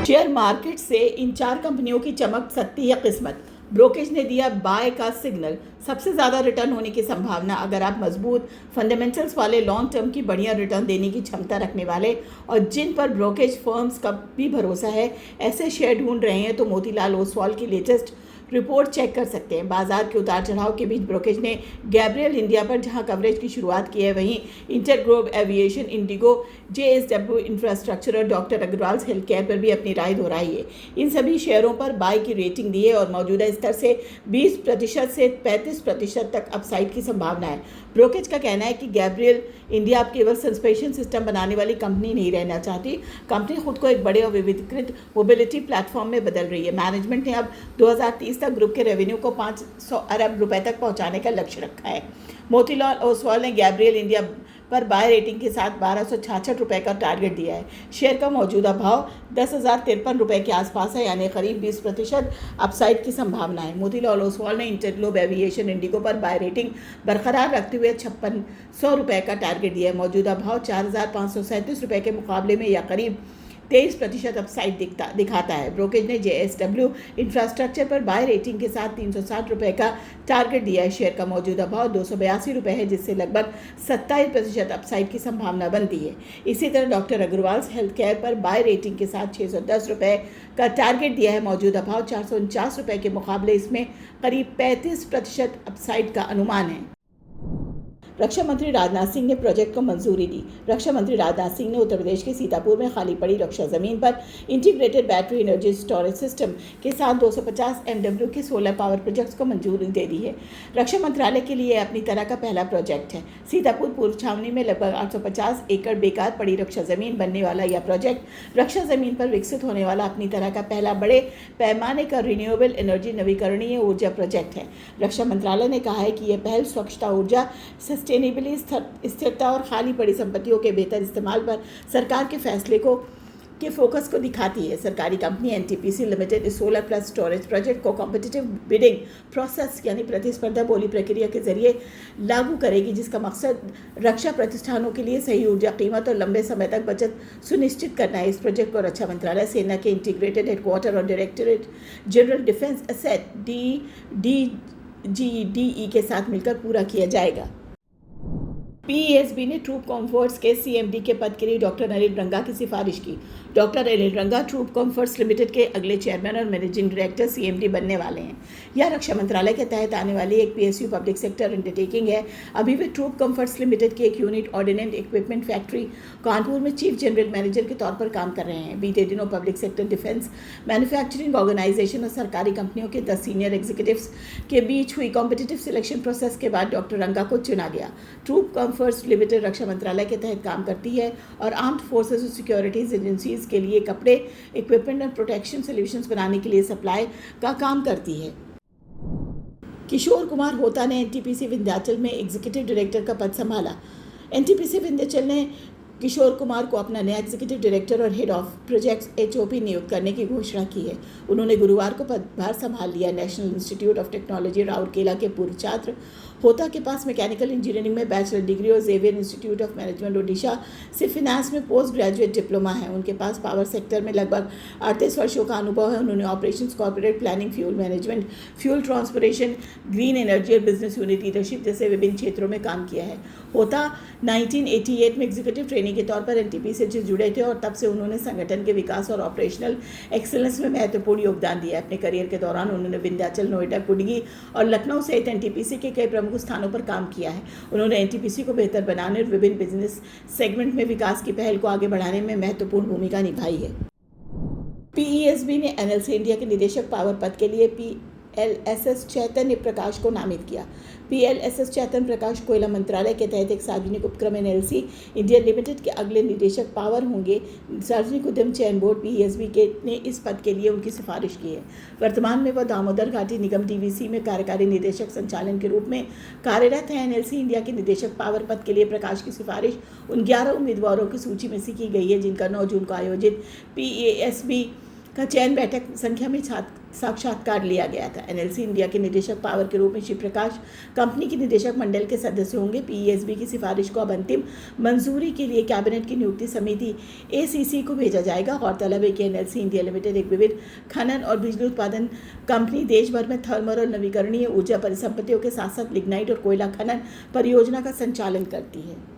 Share market से इन 4 कंपनियों की चमक सकती है किस्मत। ब्रोकेज ने दिया बाय का सिग्नल। सबसे ज़्यादा रिटर्न होने की संभावना। अगर आप मजबूत फंडामेंटल्स वाले लॉन्ग टर्म की बढ़िया रिटर्न देने की क्षमता रखने वाले और जिन पर ब्रोकेज फर्म्स का भी भरोसा है, ऐसे शेयर ढूंढ रहे हैं तो मोतीलाल ओसवाल की लेटेस्ट रिपोर्ट चेक कर सकते हैं। बाजार के उतार चढ़ाव के बीच ब्रोकेज ने गैब्रियल इंडिया पर जहां कवरेज की शुरुआत की है, वहीं InterGlobe aviation, Indigo, JSW infrastructure और डॉक्टर अग्रवाल हेल्थ केयर पर भी अपनी राय दोहराई है। इन सभी शेयरों पर बाय की रेटिंग दी है और मौजूदा स्तर से 20% से 35% तक अपसाइड की संभावना है। ब्रोकेज का कहना है कि गैब्रियल इंडिया अब केवल सस्पेंशन सिस्टम बनाने वाली कंपनी नहीं रहना चाहती। कंपनी खुद को एक बड़े और विविधीकृत मोबिलिटी प्लेटफॉर्म में बदल रही है। मैनेजमेंट ने अब 2030 तक ग्रुप के रेवेन्यू को 500 अरब रुपए तक पहुंचाने का लक्ष्य रखा है। मोतीलाल ओसवाल ने गैब्रियल इंडिया पर बाय रेटिंग के साथ 1266 रुपये का टारगेट दिया है। शेयर का मौजूदा भाव 10,053 रुपये के आसपास है, यानी करीब 20% अपसाइड की संभावना है। मोतीलाल ओसवाल ने इंटरग्लोब एविएशन, इंडिगो पर बाय रेटिंग बरकरार रखते हुए 5600 रुपये का टारगेट दिया है। मौजूदा भाव 4,537 रुपये के मुकाबले में या करीब 23% अपसाइड दिखाता है। ब्रोकेज ने जेएसडब्ल्यू इंफ्रास्ट्रक्चर पर बाय रेटिंग के साथ 360 रुपये का टारगेट दिया है। शेयर का मौजूदा भाव 282 रुपये है, जिससे लगभग 27% अपसाइड की संभावना बनती है। इसी तरह डॉक्टर अग्रवाल हेल्थ केयर पर बाय रेटिंग के साथ 610 रुपये का टारगेट दिया है। मौजूदा भाव 449 रुपये के मुकाबले इसमें करीब 35% अपसाइड का अनुमान है। रक्षा मंत्री राजनाथ सिंह ने प्रोजेक्ट को मंजूरी दी। रक्षा मंत्री राजनाथ सिंह ने उत्तर प्रदेश के सीतापुर में खाली पड़ी रक्षा जमीन पर integrated battery energy storage system के साथ 250 MW के सोलर पावर प्रोजेक्ट्स को मंजूरी दे दी है। रक्षा मंत्रालय के लिए अपनी तरह का पहला प्रोजेक्ट है। सीतापुर पूर्व छावनी में लगभग 850 एकड़ बेकार पड़ी रक्षा जमीन बनने वाला यह प्रोजेक्ट रक्षा जमीन पर विकसित होने वाला अपनी तरह का पहला बड़े पैमाने का रिन्यूएबल एनर्जी नवीकरणीय ऊर्जा प्रोजेक्ट है। रक्षा मंत्रालय ने कहा है कि यह पहल स्वच्छता, ऊर्जा, सस्टेनेबिलिटी, स्थिरता और खाली पड़ी संपत्तियों के बेहतर इस्तेमाल पर सरकार के फैसले के फोकस को दिखाती है। सरकारी कंपनी एनटीपीसी लिमिटेड इस सोलर प्लस स्टोरेज प्रोजेक्ट को कॉम्पिटिटिव बिडिंग प्रोसेस यानी प्रतिस्पर्धा बोली प्रक्रिया के जरिए लागू करेगी, जिसका मकसद रक्षा प्रतिष्ठानों के लिए सही ऊर्जा कीमत और लंबे समय तक बचत सुनिश्चित करना है। इस प्रोजेक्ट को रक्षा मंत्रालय, सेना के इंटीग्रेटेड हेडक्वार्टर और directorate general defence asset DGDE के साथ मिलकर पूरा किया जाएगा। पीईएसबी ने ट्रूप कम्फर्ट्स के सीएमडी के पद के लिए डॉक्टर अनिल रंगा की सिफारिश की। डॉक्टर अनिल रंगा ट्रूप कम्फर्ट्स लिमिटेड के अगले चेयरमैन और मैनेजिंग डायरेक्टर सीएमडी बनने वाले हैं। यह रक्षा मंत्रालय के तहत आने वाली एक पीएसयू पब्लिक सेक्टर अंडरटेकिंग है। अभी वे ट्रूप कम्फर्ट्स लिमिटेड की एक यूनिट ऑर्डिनेंट इक्विपमेंट फैक्ट्री कानपुर में चीफ जनरल मैनेजर के तौर पर काम कर रहे हैं। बीते दिनों public sector defence manufacturing organisation और सरकारी कंपनियों के 10 सीनियर एग्जीक्यूटिव्स के बीच हुई कॉम्पिटिटिव सिलेक्शन प्रोसेस के बाद डॉक्टर रंगा को चुना गया। ट्रूप फर्स्ट लिमिटेड रक्षा मंत्रालय के तहत काम करती है और आर्म्ड फोर्सेस और सिक्योरिटीज एजेंसीज के लिए कपड़े, इक्विपमेंट और प्रोटेक्शन सॉल्यूशंस बनाने के लिए सप्लाई का काम करती है। किशोर कुमार होता ने एनटीपीसी विंध्याचल में एग्जीक्यूटिव डायरेक्टर का पद संभाला। एनटीपीसी विंध्याचल ने किशोर कुमार को अपना नया एग्जीक्यूटिव डायरेक्टर और हेड ऑफ प्रोजेक्ट्स HOP नियुक्त करने की घोषणा की है। उन्होंने गुरुवार को पदभार संभाल लिया। National Institute of Technology Rourkela के पूर्व छात्र होता के पास मैकेनिकल इंजीनियरिंग में बैचलर डिग्री और Xavier Institute of Management Odisha से फिनेंस में पोस्ट ग्रेजुएट डिप्लोमा है। उनके पास पावर सेक्टर में लगभग 38 वर्षों का अनुभव है। उन्होंने operations, corporate planning, fuel management, fuel transportation, green energy और बिजनेस यूनिट लीडरशिप जैसे विभिन्न क्षेत्रों में काम किया है। होता 1988 में एग्जीक्यूटिव ट्रेनिंग के तौर पर एनटीपीसी से जुड़े थे और तब से उन्होंने संगठन के विकास और ऑपरेशनल एक्सीलेंस में महत्वपूर्ण योगदान दिया। अपने करियर के दौरान उन्होंने विंध्याचल, नोएडा, कुडगी और लखनऊ सहित एनटीपीसी के कई प्रमुख स्थानों पर काम किया है। उन्होंने एनटीपीसी को बेहतर बनाने और विभिन्न बिजनेस सेगमेंट में विकास की पहल को आगे बढ़ाने में महत्वपूर्ण भूमिका निभाई है। पीईएसबी ने एनएलसी इंडिया के निदेशक पावर पद के लिए PLSS चैतन्य प्रकाश को नामित किया। PLSS चैतन्य प्रकाश कोयला मंत्रालय के तहत एक सार्वजनिक उपक्रम एनएलसी इंडिया लिमिटेड के अगले निदेशक पावर होंगे। सार्वजनिक उद्यम चयन बोर्ड PESB ने इस पद के लिए उनकी सिफारिश की है। वर्तमान में वह दामोदर घाटी निगम DVC में कार्यकारी निदेशक संचालन के रूप में कार्यरत है। एनएलसी इंडिया के निदेशक पावर पद के लिए प्रकाश की सिफारिश उन 11 उम्मीदवारों की सूची में से की गई है, जिनका 9 जून को आयोजित PASB का चयन बैठक संख्या में साक्षात्कार लिया गया था। एनएलसी इंडिया के निदेशक पावर के रूप में शिव प्रकाश कंपनी के निदेशक मंडल के सदस्य होंगे। पीईएसबी की सिफारिश को अब अंतिम मंजूरी के लिए कैबिनेट की नियुक्ति समिति एसीसी को भेजा जाएगा। गौरतलब है कि एनएलसी इंडिया लिमिटेड एक विविध खनन और बिजली उत्पादन कंपनी देश भर में थर्मल और नवीकरणीय ऊर्जा परिसंपत्तियों के साथ साथ लिग्नाइट और कोयला खनन परियोजना का संचालन करती है।